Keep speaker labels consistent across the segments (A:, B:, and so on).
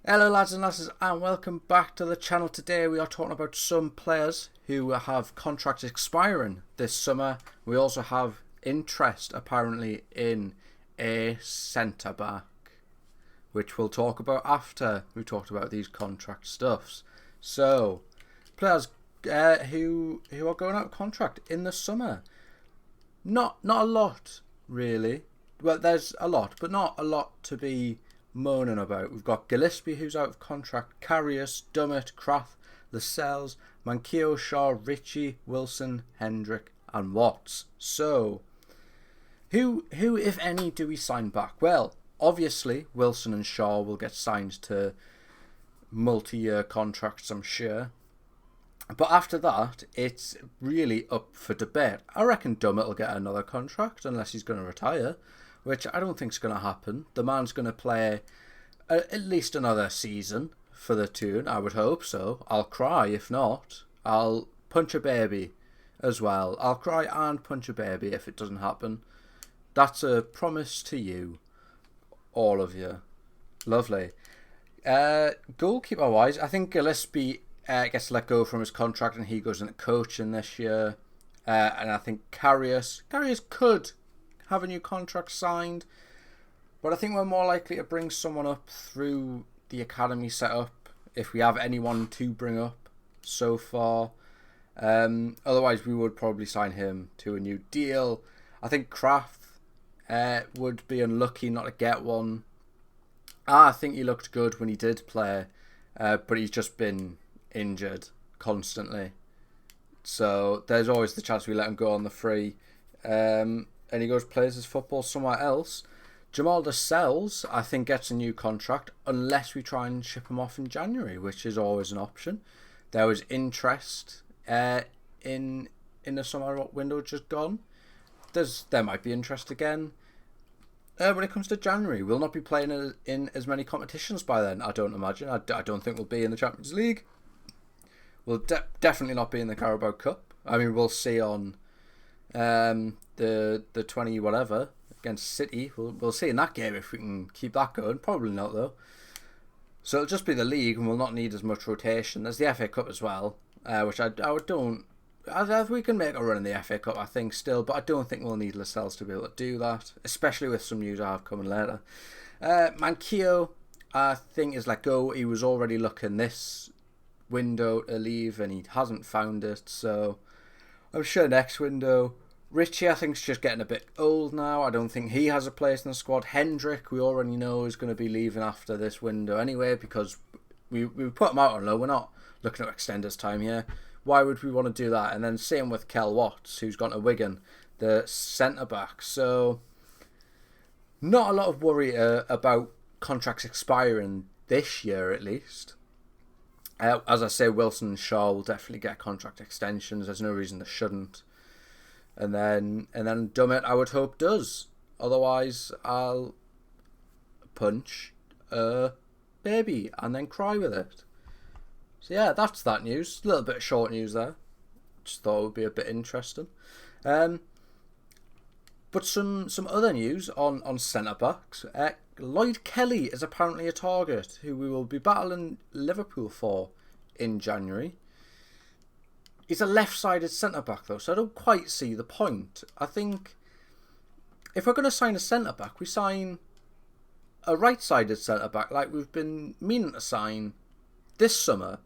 A: Hello lads and lasses and welcome back to the channel. Today we are talking about some players who have contracts expiring this summer. We also have interest apparently in a centre back, which we'll talk about after we talked about these contract stuffs. So, players who are going out of contract in the summer. Not a lot really. Well, there's a lot, but not a lot to be moaning about. We've got Gillespie, who's out of contract, Karius, Dummett, Kraft, Lascelles, Manquillo, Shaw, Ritchie, Wilson, Hendrick and Watts. So, who if any do we sign back? Well, obviously Wilson and Shaw will get signed to multi-year contracts, I'm sure. But after that, it's really up for debate. I reckon Dummett will get another contract unless he's going to retire, which I don't think is going to happen. The man's going to play at least another season for the tune. I would hope so. I'll cry if not. I'll punch a baby as well. I'll cry and punch a baby if it doesn't happen. That's a promise to you, all of you. Lovely. Goalkeeper-wise, I think Gillespie gets let go from his contract and he goes into coaching this year. And I think Karius could have a new contract signed, but I think we're more likely to bring someone up through the academy setup if we have anyone to bring up so far. Otherwise, we would probably sign him to a new deal. I think Kraft would be unlucky not to get one. I think he looked good when he did play, but he's just been injured constantly. So there's always the chance we let him go on the free. And he goes plays his football somewhere else. Jamal Lascelles, I think, gets a new contract unless we try and ship him off in January, which is always an option. There was interest in the summer window just gone. There might be interest again. When it comes to January, we'll not be playing in as many competitions by then, I don't imagine. I don't think we'll be in the Champions League. We'll definitely not be in the Carabao Cup. I mean, we'll see on the 20 whatever against City. We'll see in that game if we can keep that going. Probably not though. So it'll just be the league, and we'll not need as much rotation. There's the FA Cup as well, which I don't. We can make a run in the FA Cup, I think, still, but I don't think we'll need Lascelles to be able to do that, especially with some news I have coming later. Manquillo, I think, is let go. He was already looking this window to leave, and he hasn't found it, so I'm sure next window. Ritchie, I think, is just getting a bit old now. I don't think he has a place in the squad. Hendrick, we already know, is going to be leaving after this window anyway, because we put him out on loan. We're not looking to extend his time here. Why would we want to do that? And then same with Kel Watts, who's gone to Wigan, the centre-back. So, not a lot of worry about contracts expiring this year, at least. As I say, Wilson and Shaw will definitely get contract extensions. There's no reason they shouldn't. And then Dummett, I would hope, does. Otherwise, I'll punch a baby and then cry with it. So yeah, that's that news. A little bit of short news there. Just thought it would be a bit interesting. But some other news on centre-backs. Lloyd Kelly is apparently a target who we will be battling Liverpool for in January. He's a left-sided centre-back though, so I don't quite see the point. I think if we're going to sign a centre-back, we sign a right-sided centre-back like we've been meaning to sign this summer.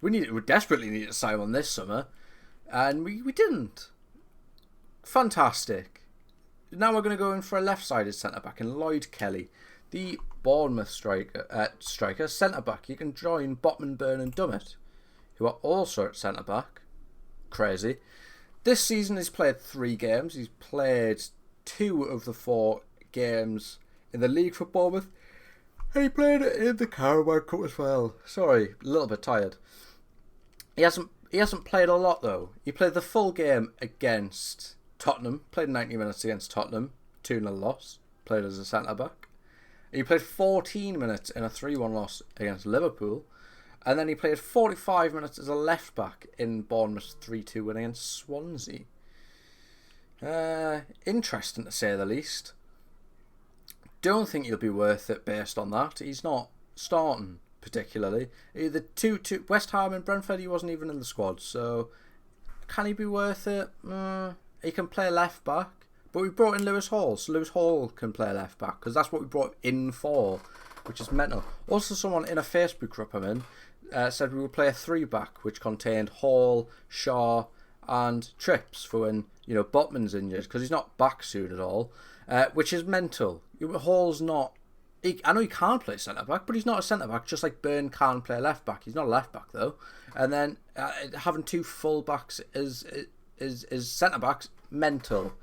A: We desperately need to sign one this summer, and we didn't. Fantastic. Now we're going to go in for a left-sided centre-back in Lloyd Kelly, the Bournemouth striker, centre-back. You can join Botman, Byrne and Dummett, who are also at centre-back. Crazy. This season he's played 3 games. He's played 2 of the 4 games in the league for Bournemouth. And he played it in the Carabao Cup as well. Sorry, a little bit tired. He hasn't played a lot though. He played the full game against Tottenham. Played 90 minutes against Tottenham. 2-0 loss. Played as a centre-back. He played 14 minutes in a 3-1 loss against Liverpool. And then he played 45 minutes as a left-back in Bournemouth's 3-2 win against Swansea. Interesting to say the least. Don't think he'll be worth it based on that. He's not starting particularly. The two West Ham and Brentford, he wasn't even in the squad. So can he be worth it? He can play left back, but we brought in Lewis Hall, so Lewis Hall can play left back because that's what we brought in for, which is mental. Also, someone in a Facebook group I'm in said we would play a 3-back, which contained Hall, Shaw, and Trips for when Botman's injured, because he's not back soon at all, which is mental. Hall's not. I know he can't play centre back, but he's not a centre back. Just like Byrne can play left back, he's not a left back though. And then having 2 full backs is centre backs mental.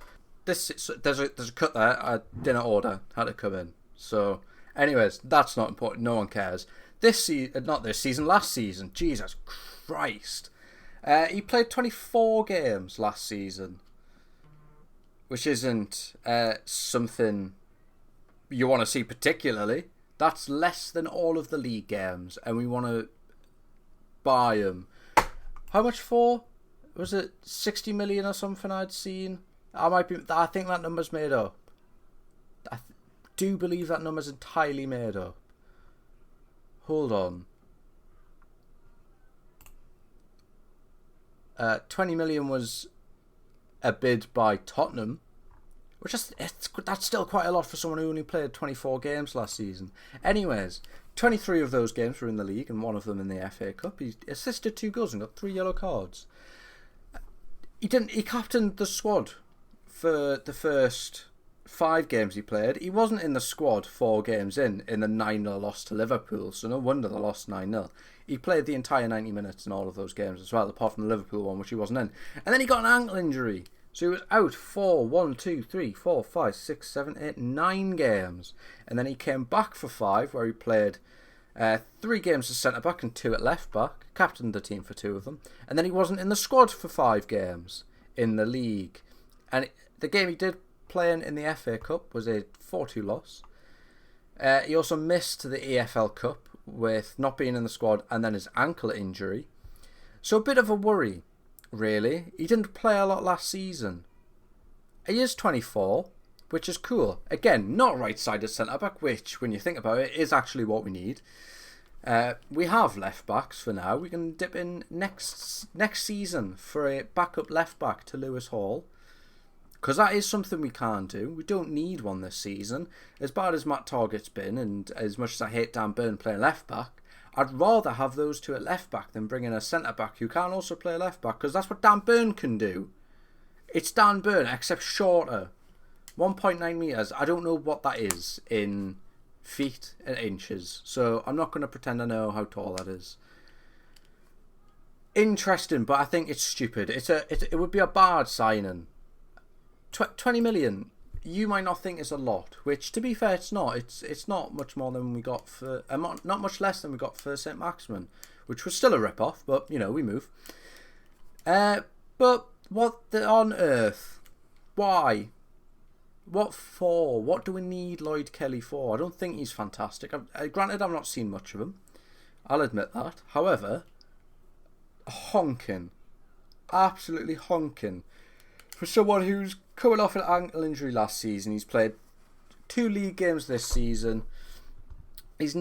A: There's a cut there. I didn't order, had to come in. So, anyways, that's not important. No one cares. Not this season, last season. Jesus Christ. He played 24 games last season, which isn't something you want to see particularly. That's less than all of the league games, and we want to buy him. How much for? Was it 60 million or something I'd seen? I think that number's made up. I do believe that number's entirely made up. Hold on. 20 million was a bid by Tottenham, which that's still quite a lot for someone who only played 24 games last season. Anyways, 23 of those games were in the league and one of them in the FA Cup. He assisted 2 goals and got 3 yellow cards. He captained the squad for the first 5 games he played. He wasn't in the squad 4 games in the 9-0 loss to Liverpool, so no wonder they lost 9-0. He played the entire 90 minutes in all of those games as well, apart from the Liverpool one, which he wasn't in. And then he got an ankle injury. So he was out for 9 games. And then he came back for 5, where he played 3 games as centre-back and 2 at left-back. Captained the team for 2 of them. And then he wasn't in the squad for 5 games in the league. And the game he did play in the FA Cup was a 4-2 loss. He also missed the EFL Cup with not being in the squad and then his ankle injury. So a bit of a worry, really. He didn't play a lot last season. He is 24, which is cool. Again, not right-sided centre-back, which, when you think about it, is actually what we need. We have left-backs for now. We can dip in next season for a backup left-back to Lewis Hall, because that is something we can do. We don't need one this season. As bad as Matt Targett's been, and as much as I hate Dan Burn playing left-back, I'd rather have those 2 at left-back than bring in a centre-back who can also play left-back, because that's what Dan Burn can do. It's Dan Burn, except shorter. 1.9 metres. I don't know what that is in feet and inches, so I'm not going to pretend I know how tall that is. Interesting, but I think it's stupid. It would be a bad signing. 20 million, you might not think is a lot, which, to be fair, it's not. It's not much more than we got for... not much less than we got for St. Maximin, which was still a rip-off, but, we move. But what on earth? Why? What for? What do we need Lloyd Kelly for? I don't think he's fantastic. Granted, I've not seen much of him. I'll admit that. However, honking. Absolutely honking. For someone who's coming off an ankle injury last season, he's played 2 league games this season. He's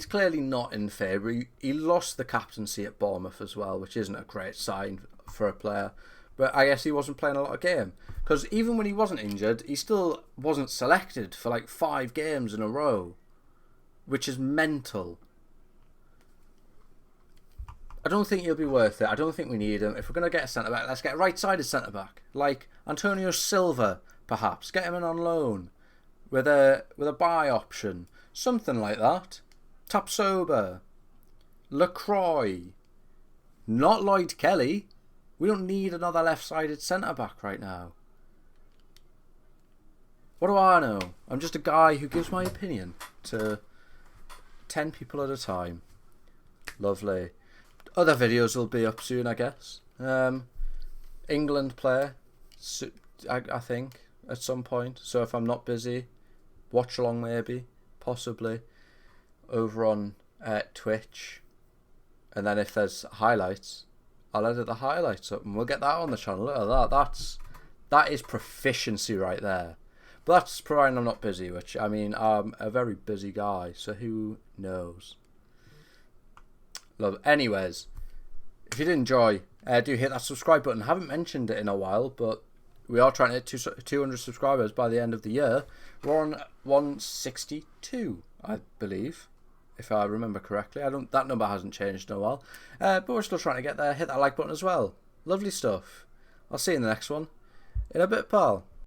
A: clearly not in favour. He lost the captaincy at Bournemouth as well, which isn't a great sign for a player. But I guess he wasn't playing a lot of game. Because even when he wasn't injured, he still wasn't selected for like 5 games in a row, which is mental. I don't think he'll be worth it. I don't think we need him. If we're going to get a centre-back, let's get a right-sided centre-back. Like Antonio Silva, perhaps. Get him in on loan with a buy option. Something like that. Tapsoba. LaCroix. Not Lloyd Kelly. We don't need another left-sided centre-back right now. What do I know? I'm just a guy who gives my opinion to 10 people at a time. Lovely. Other videos will be up soon, I guess. England player, I think, at some point. So if I'm not busy, watch along maybe, possibly, over on Twitch. And then if there's highlights, I'll edit the highlights up and we'll get that on the channel. Look at that. That is proficiency right there. But that's providing I'm not busy, which, I mean, I'm a very busy guy, so who knows? Love. Anyways, if you did enjoy, do hit that subscribe button. I haven't mentioned it in a while, but we are trying to hit 200 subscribers by the end of the year. We're on 162, I believe, if I remember correctly. That number hasn't changed in a while, but we're still trying to get there. Hit that like button as well. Lovely stuff. I'll see you in the next one. In a bit, pal.